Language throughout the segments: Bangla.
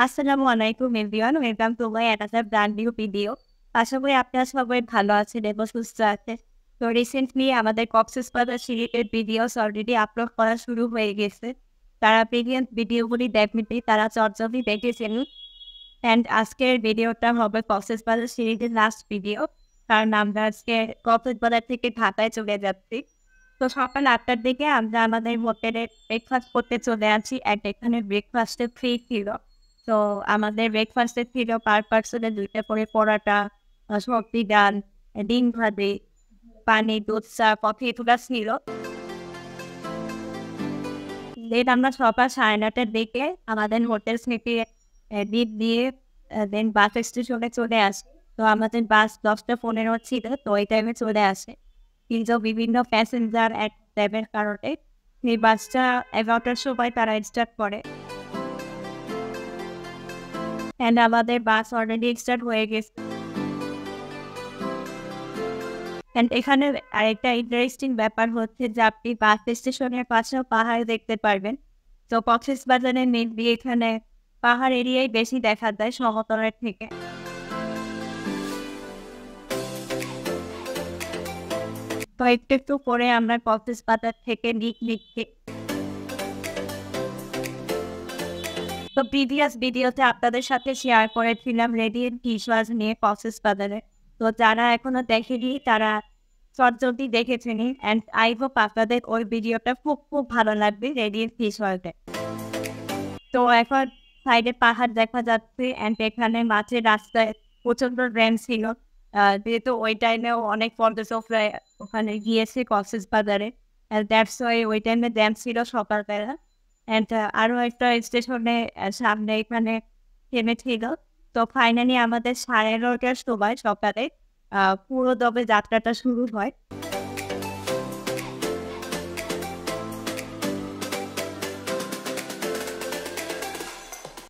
আসসালামু আলাইকুম everyone, welcome to my another brand new video. আশা করি আপনারা সবাই ভালো আছেন এবং সুস্থ আছেন। তো রিসেন্টলি আমাদের কক্সবাজার সিরিজের ভিডিওস অলরেডি আপলোড করা শুরু হয়ে গেছে। তারা প্রিভিয়াস ভিডিওগুলি ডেফিনেটলি তারা চটজলদি দেখেছেন। অ্যান্ড আজকের ভিডিওটা হবে কক্সবাজার সিরিজের লাস্ট ভিডিও, কারণ আমরা আজকে কক্সবাজার থেকে ঢাকায় চলে যাচ্ছি। তো সকাল ৮টার দিকে আমরা আমাদের হোটেলে ব্রেকফাস্ট করতে চলে আসি। অ্যান্ড এখানে ব্রেকফাস্টে ফ্রি ছিল। তো আমাদের ব্রেকফাস্টে ছিল পার পার্সনে ২টা করে পরোটা, সবজি, ডাল, ডিম ভাজি, পানি, দুধ, চা, কফি এগুলা ছিল। দেন আমরা সকাল ৯:৩০টার দিকে আমাদের হোটেল থেকে লিফট দিয়ে দেন বাস স্টেশনে চলে আসি। তো আমাদের বাস ১০টা ১৫ ছিল, তো ওই টাইমে চলে আসে। কিন্তু বিভিন্ন প্যাসেঞ্জার এক জ্যামের কারণে সেই বাসটা ১১টার সময় তারা স্টার্ট করে। অ্যান্ড আমাদের বাস অলরেডি স্টার্ট হয়ে গেছে। অ্যান্ড এখানে আরেকটা ইন্টারেস্টিং ব্যাপার হচ্ছে যে আপনি বাস স্টেশনের পাশেও পাহাড় দেখতে পারবেন। তো কক্সবাজারে মেইনলি এখানে পাহাড় এরিয়াই বেশি দেখা যায় সমতলের থেকে। তো একটু একটু করে আমরা কক্সবাজার থেকে নিচ্ছি। তো প্রিভিয়াস ভিডিওতে আপনাদের সাথে শেয়ার করেছিলাম রেডিয়েন্ট ফেসওয়াশ নিয়ে কক্সবাজারে। তো যারা এখনো দেখেনি তারা চটজলদি দেখেছে নিন। অ্যান্ড আই হোপ আপনাদের ওই ভিডিওটা খুব খুব ভালো লাগবে রেডিয়েন্ট ফেসওয়াশে। তো এখন সাইডে পাহাড় দেখা যাচ্ছে। অ্যান্ড এখানে মাঝের রাস্তায় প্রচন্ড জ্যাম ছিল। যেহেতু ওই টাইমেও অনেক পর্যটকরা ওখানে গিয়েছে কক্সবাজারে। দ্যাটস ওয়াই ওই টাইমে জ্যাম ছিল সকালবেলা। অ্যান্ড আরও একটা স্টেশনে সামনে এখানে থেমেছিল। তো ফাইনালি আমাদের 11:30টার সময় সকালে পুরো দমে যাত্রাটা শুরু হয়।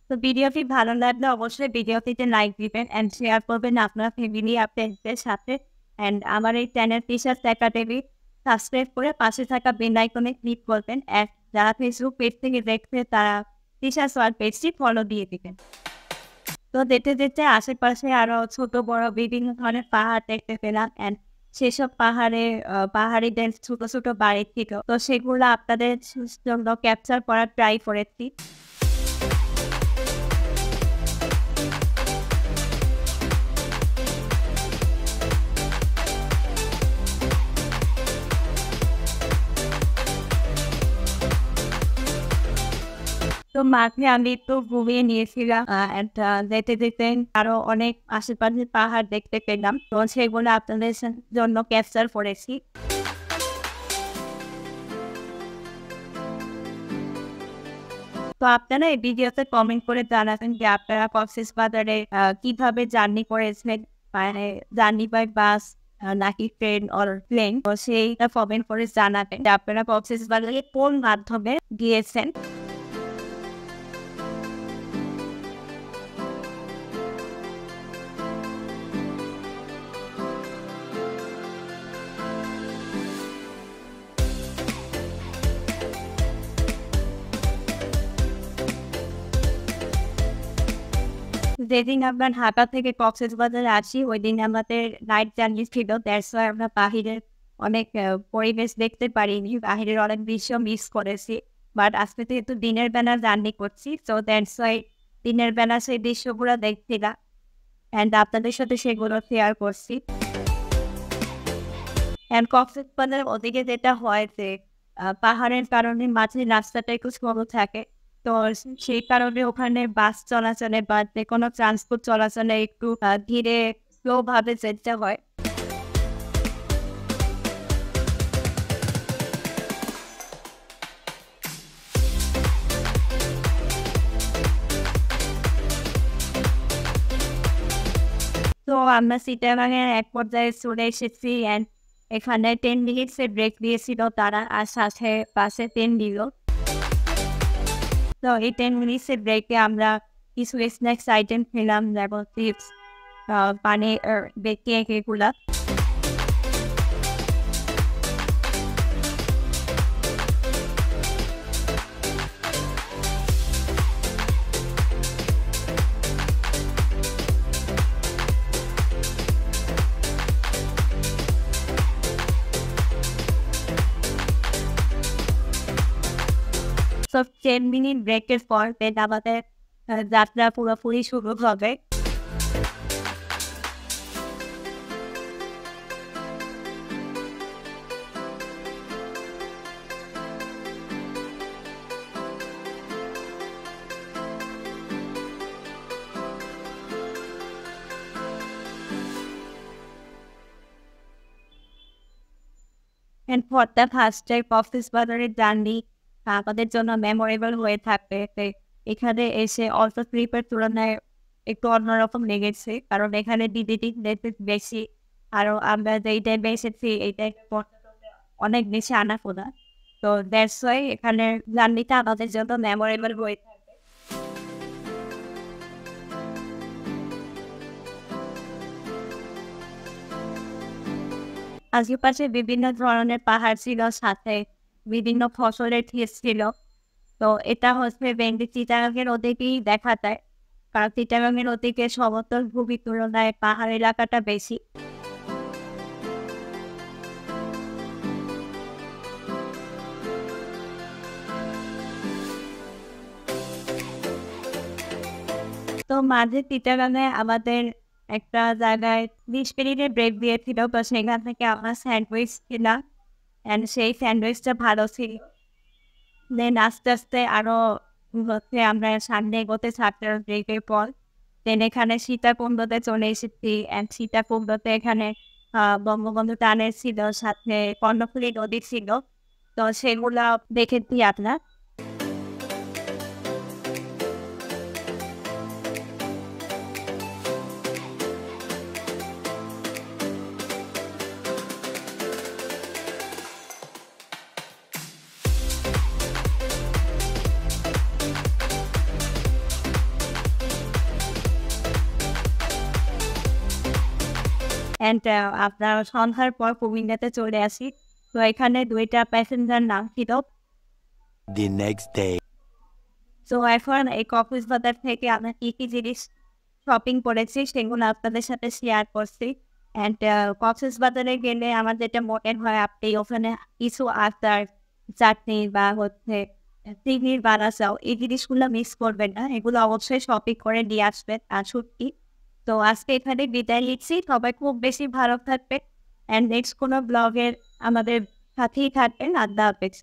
তো ভিডিওটি ভালো লাগলে অবশ্যই ভিডিওটিতে লাইক দিবেন অ্যান্ড শেয়ার করবেন আপনার ফ্যামিলি আপনাদের সাথে। অ্যান্ড আমার এই চ্যানেল টিচার্স একাডেমি সাবস্ক্রাইব করে পাশে থাকা বেল আইকনে ক্লিক করবেন। অ্যান্ড যারা ফেসবুক পেজ থেকে দেখছে তারা টিচার্স ওয়ার্ল্ড পেজটি ফলো দিয়ে দিবেন। তো যেতে যেতে আশেপাশে আরো ছোট বড় বিভিন্ন ধরনের পাহাড় দেখতে পেলাম। অ্যান্ড সেসব পাহাড়ে পাহাড়িদের ছোট ছোট বাড়ি ছিল। তো সেগুলো আপনাদের জন্য ক্যাপচার করার ট্রাই করেছি। তো মাঝে আমি একটু ঘুমিয়ে নিয়েছিলাম। অ্যান্ড যেতে যেতে আরো অনেক আশেপাশের পাহাড় দেখতে পেলাম। তো সেগুলো আপনাদের জন্য ক্যাপচার করেছি। তো আপনারা এই ভিডিওতে কমেন্ট করে জানাবেন যে আপনারা কক্সবাজারে কিভাবে জার্নি করেছেন, মানে জার্নি বাই বাস নাকি ট্রেন অর প্লেন। তো সেইটা কমেন্ট করে জানাবেন যে আপনারা কক্সবাজারে কোন মাধ্যমে গিয়েছেন। যেদিন আমরা ঢাকা থেকে কক্সবাজারে আসি ওইদিন আমাদের নাইট জার্নি ছিল। দ্যাটস ওয়াই আমরা বাহিরের অনেক পরিবেশ দেখতে পারিনি, বাহিরের অনেক দৃশ্য মিস করেছি। বাট আজকে যেহেতু দিনের বেলা জার্নি করছি, সো দ্যাটস ওয়াই দিনের বেলা সেই দৃশ্যগুলো দেখছিলাম অ্যান্ড আপনাদের সাথে সেগুলো শেয়ার করছি। অ্যান্ড কক্সবাজার ওদিকে যেটা হয় যে পাহাড়ের কারণে মাঝের রাস্তাটা একটু স্লো থাকে। তো সেই কারণে ওখানে বাস চলাচলে বা যেকোনো ট্রান্সপোর্ট চলাচলে একটু ধীরে স্লো ভাবে যেতে হয়। তো আমরা চিটাগাঙের এক পর্যায়ে চলে এসেছি। অ্যান্ড এখানে 10 মিনিটস এর ব্রেক দিয়েছিল তারা, আর সাথে বাসে 10 দিল। তো এই 10 মিনিটস এর ব্রেকে আমরা কিছু স্ন্যাক্স আইটেম খেলাম, যেমন চিপস, পানি, কেক এগুলা। সো 10 মিনিট ব্রেকের পর দেন আমাদের যাত্রা পুরোপুরি শুরু হবে। And for the first time office বাজারের জার্নি আমাদের জন্য মেমোরেবল হয়ে থাকবে। এখানে এসে অল্প ট্রিপের তুলনায় একটু অন্যরকম লেগেছে, কারণ এখানে ভিজিটিং প্লেসেস বেশি। আরও আমরা যেই টাইমে এসেছি এই টাইমে অনেক বেশি আনাগোনা। তো দ্যাটস ওয়াই এখানে জার্নিটা আমাদের জন্য মেমোরেবল হয়ে থাকবে। আশেপাশে বিভিন্ন ধরনের পাহাড় ছিল, সাথে বিভিন্ন ফসলের ক্ষেত ছিল। তো এটা হচ্ছে মেইনলি চিটাগাংয়ের ওদিকেই দেখা যায়, কারণ চিটাগাংয়ের ওদিকে সমতল ভূমির তুলনায় পাহাড় এলাকাটা বেশি। তো মাঝে চিটাগাংয়ে আমাদের একটা জায়গায় 20 মিনিটের ব্রেক দিয়েছিল, তো সেখান থেকে আমরা স্যান্ডউইচ খেলাম অ্যান্ড সেই স্যান্ডউইচটা ভালো ছিল। দেন আস্তে আস্তে আরো হচ্ছে আমরা সামনে এগোতে থাকতে ব্রেকের পর দেন এখানে সীতাকুণ্ডতে চলে এসেছি। অ্যান্ড সীতাকুণ্ডতে এখানে বঙ্গবন্ধু টানেল ছিল, সাথে কর্ণফুলী নদী ছিল। তো সেগুলা দেখেছি আপনার। অ্যান্ড আপনার সন্ধ্যার পর কুমিল্লাতে চলে আসি। তো এখানে 2টা প্যাসেঞ্জার নাম ছিল। The next day. তো এখন এই কক্সবাজার থেকে আমরা কী কী জিনিস শপিং করেছি সেগুলো আপনাদের সাথে শেয়ার করছি। অ্যান্ড কক্সবাজারে গেলে আমার যেটা মনে হয়, আপনি ওখানে কিছু আচার, চাটনি বা হচ্ছে চিংড়ির বানাচাও এই জিনিসগুলো মিস করবেন না, এগুলো অবশ্যই শপিং করে নিয়ে আসবেন। আর সত্যি তো আজকে এখানে বিদায় নিচ্ছি, সবাই খুব বেশি ভালো থাকবে অ্যান্ড নেক্সট কোনো ব্লগের আমাদের সাথেই থাকবেন। আল্লাহ হাফেজ।